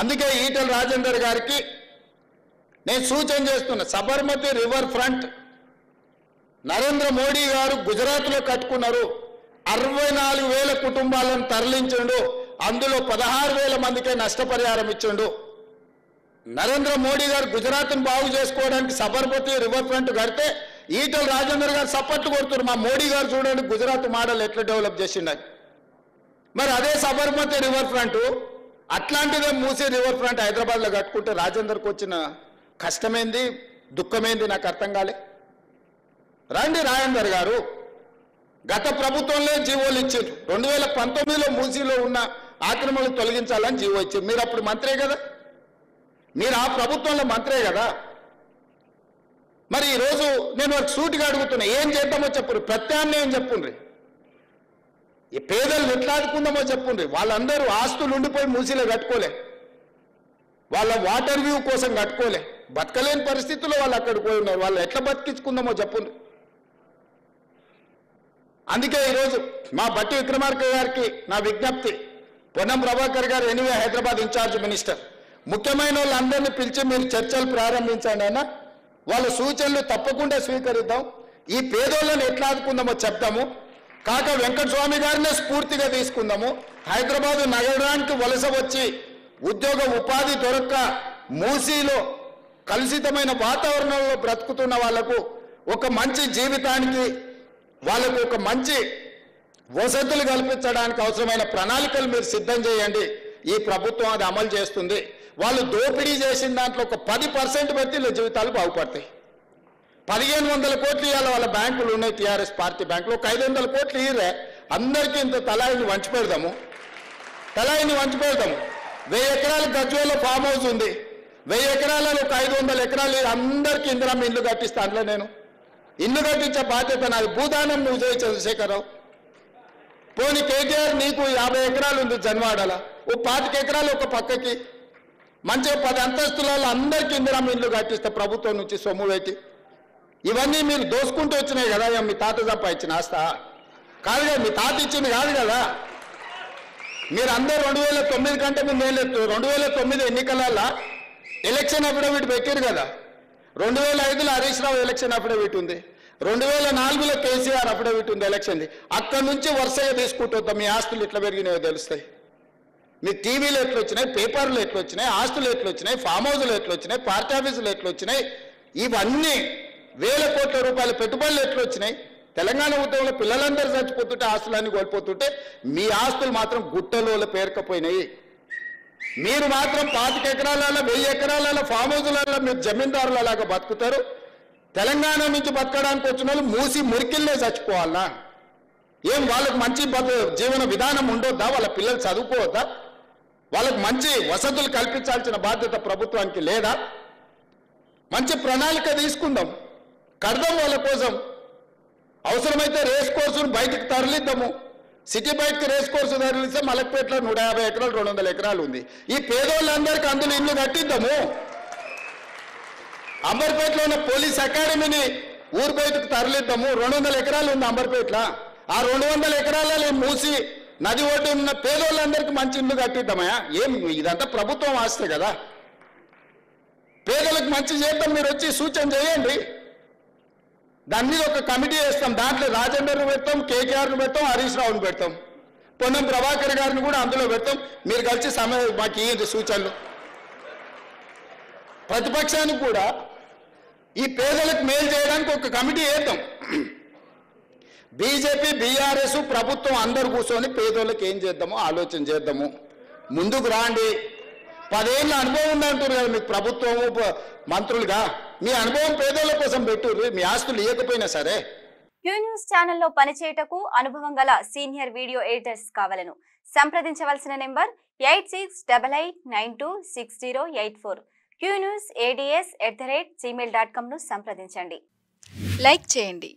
అందుకే ఈటెల రాజేందర్ గారికి నేను సూచన చేస్తున్నా, సబర్మతి రివర్ ఫ్రంట్ నరేంద్ర మోడీ గారు గుజరాత్లో కట్టుకున్నారు. 64,000 కుటుంబాలను తరలించిండు. అందులో 16,000 మందికే నష్టపరిహారం ఇచ్చిండు. నరేంద్ర మోడీ గారు గుజరాత్ను బాగు చేసుకోవడానికి సబర్మతి రివర్ ఫ్రంట్ కడితే ఈటెల రాజేందర్ గారు సపోర్ట్ కొడుతున్నారు. మా మోడీ గారు చూడండి గుజరాత్ మోడల్ ఎట్లా డెవలప్ చేసిండని. మరి అదే సబర్మతి రివర్ ఫ్రంట్ అట్లాంటిదే మూసీ రివర్ ఫ్రంట్ హైదరాబాద్లో కట్టుకుంటే రాజేందర్కి వచ్చిన కష్టమేంది, దుఃఖమేంది నాకు అర్థం కాలే. రండి రాజేందర్ గారు, గత ప్రభుత్వంలో జీవోలు ఇచ్చారు. 2019లో మూసీలో ఉన్న ఆక్రమణలు తొలగించాలని జీవో ఇచ్చారు. మీరు అప్పుడు మంత్రే కదా, మీరు ఆ ప్రభుత్వంలో మంత్రే కదా. మరి ఈరోజు నేను ఒక సూటిగా అడుగుతున్నా, ఏం చేద్దామో చెప్పుర్రి, ప్రత్యామ్నాయం చెప్పుండ్రి. ఈ పేదలు ఎట్లా ఆదుకుందామో చెప్పుండ్రి. వాళ్ళందరూ ఆస్తులు ఉండిపోయి మూసీలో కట్టుకోలే, వాళ్ళ వాటర్ వ్యూ కోసం కట్టుకోలే, బతకలేని పరిస్థితుల్లో వాళ్ళు అక్కడికి పోయి ఉన్నారు. వాళ్ళు ఎట్లా బతికించుకుందామో చెప్పుండ్రి. అందుకే ఈరోజు మా బట్టి విక్రమార్క గారికి నా విజ్ఞప్తి, పొన్నం ప్రభాకర్ గారు ఎనివే హైదరాబాద్ ఇన్ఛార్జ్ మినిస్టర్, ముఖ్యమైన వాళ్ళందరినీ పిలిచి మీరు చర్చలు ప్రారంభించండి అన్న. వాళ్ళ సూచనలు తప్పకుండా స్వీకరిద్దాం. ఈ పేదోళ్ళని ఎట్లా ఆదుకుందామో చెప్తాము. కాక వెంకటస్వామి గారినే స్ఫూర్తిగా తీసుకుందాము. హైదరాబాదు నగరానికి వలస వచ్చి ఉద్యోగ ఉపాధి దొరక్క మూసీలో కలుషితమైన వాతావరణంలో బ్రతుకుతున్న వాళ్లకు ఒక మంచి జీవితానికి, వాళ్ళకు ఒక మంచి వసతులు కల్పించడానికి అవసరమైన ప్రణాళికలు మీరు సిద్ధం చేయండి. ఈ ప్రభుత్వం అది అమలు చేస్తుంది. వాళ్ళు దోపిడీ చేసిన దాంట్లో ఒక 10% పెడితే వీళ్ళ జీవితాలు బాగుపడతాయి. 1,500 కోట్లు ఇవ్వాలి వాళ్ళ బ్యాంకులు ఉన్నాయి, టీఆర్ఎస్ పార్టీ బ్యాంకులు. ఒక 500 కోట్లు ఇయ్యరే, అందరికీ ఇంత తలాయిని వంచి పెడదాము. 1000 ఎకరాలు గజ్వేల్లో ఫామ్ హౌస్ ఉంది. 1000 ఎకరాలలో ఒక 500 ఎకరాలు అందరికీ ఇందిరమ్మ ఇల్లు కట్టిస్తా. అందులో నేను ఇల్లు కట్టించే బాధ్యత నాది. భూదానం నువ్వు చేయి చంద్రశేఖరరావు. పోనీ కేటీఆర్ నీకు 50 ఎకరాలు ఉంది జన్వాడల, ఓ 25 ఎకరాలు ఒక పక్కకి మంచిగా 10 అంతస్తులలో అందరికీ ఇందిరమ్మ ఇల్లు కట్టిస్తే ప్రభుత్వం నుంచి సొమ్ము పెట్టి. ఇవన్నీ మీరు దోసుకుంటూ వచ్చినాయి కదా, మీ తాత సంపాదించిన ఆస్తా కాదు కదా, మీ తాత ఇచ్చింది కాదు కదా. మీరు అందరూ 2009 కంటే ముందు ఏం లేదు, 2009 ఎన్నికలలో ఎలక్షన్ అఫిడవిట్ పెట్టారు కదా. 2005లో హరీష్ రావు ఎలక్షన్ అఫిడవిట్ ఉంది, 2004లో కేసీఆర్ అఫిడవిట్ ఉంది ఎలక్షన్ది. అక్కడి నుంచి వరుసగా తీసుకుంటుంటాం. మీ ఆస్తులు ఎట్లా పెరిగినాయో తెలుస్తాయి. మీ టీవీలు ఎట్లా వచ్చినాయి, పేపర్లు ఎట్లా వచ్చినాయి, ఆస్తులు ఎట్లా వచ్చినాయి, ఫామ్ హౌస్లు ఎట్లా వచ్చినాయి, పార్టీ ఆఫీసులు ఎట్లా వచ్చినాయి, ఇవన్నీ 1,000 కోట్ల రూపాయల పెట్టుబడులు ఎట్లా వచ్చినాయి. తెలంగాణ ఉద్యమంలో పిల్లలందరూ చచ్చిపోతుంటే, ఆస్తులన్నీ కోల్పోతుంటే, మీ ఆస్తులు మాత్రం గుట్టలో పేరుకపోయినాయి. మీరు మాత్రం 25 ఎకరాలలో 1000 ఎకరాలలో ఫామ్ హౌస్లలో మీరు జమీందారులలాగా బతుకుతారు. తెలంగాణ నుంచి బతకడానికి వచ్చిన వాళ్ళు మూసి మురికిల్లే చచ్చిపోవాలనా? ఏం వాళ్ళకు మంచి జీవన విధానం ఉండొద్దా? వాళ్ళ పిల్లలు చదువుకోవద్దా? వాళ్ళకు మంచి వసతులు కల్పించాల్సిన బాధ్యత ప్రభుత్వానికి లేదా? మంచి ప్రణాళిక తీసుకుందాం, కడదాం వాళ్ళ కోసం. అవసరమైతే రేస్ కోర్సును బయటకు తరలిద్దాము. సిటీ బయటకు రేస్ కోర్సు తరలిస్తే మలక్పేటలో 150 ఎకరాలు 200 ఎకరాలు ఉంది. ఈ పేదోళ్ళందరికీ అందులో ఇల్లు కట్టిద్దాము. అంబర్పేటలో ఉన్న పోలీస్ అకాడమీని ఊరు బయటకు తరలిద్దాము. 200 ఎకరాలు ఉంది అంబర్పేటలో. ఆ 200 ఎకరాలలో మూసి నది ఒడ్డు ఉన్న పేదోళ్ళందరికీ మంచి ఇల్లు కట్టిద్దామయ్యా. ఏం ఇదంతా ప్రభుత్వం ఆస్తే కదా. పేదలకు మంచి చేద్దాం, మీరు వచ్చి సూచన చేయండి. దాని మీద ఒక కమిటీ వేస్తాం. దాంట్లో రాజేందర్ను పెడతాం, కేటీఆర్ను పెడతాం, హరీష్ రావును పెడతాం, పొన్నం ప్రభాకర్ గారిని కూడా అందులో పెడతాం. మీరు కలిసి మాకు ఇయ్యండి సూచనలు. ప్రతిపక్షానికి కూడా ఈ పేదలకు మేలు చేయడానికి ఒక కమిటీ వేద్దాం. బీజేపీ, బీఆర్ఎస్, ప్రభుత్వం అందరూ కూర్చొని పేదోళ్ళకి ఏం చేద్దామో ఆలోచన చేద్దాము. ముందుకు రాండి. 10 ఏళ్ళ అనుభవం ఉందంటారు కదా మీకు ప్రభుత్వము, మంత్రులుగా. మీ అనుభవం పేదోళ్ళ కోసం పెట్టుర్రు, మీ ఆస్తులు ఇవ్వకపోయినా సరే. క్యూ న్యూస్ ఛానల్లో పనిచేయటకు అనుభవం గల సీనియర్ వీడియో ఎడిటర్స్ కావాలను సంప్రదించవలసిన నెంబర్ 8688926084. qnewsads@gmail.com ను సంప్రదించండి. లైక్ చేయండి.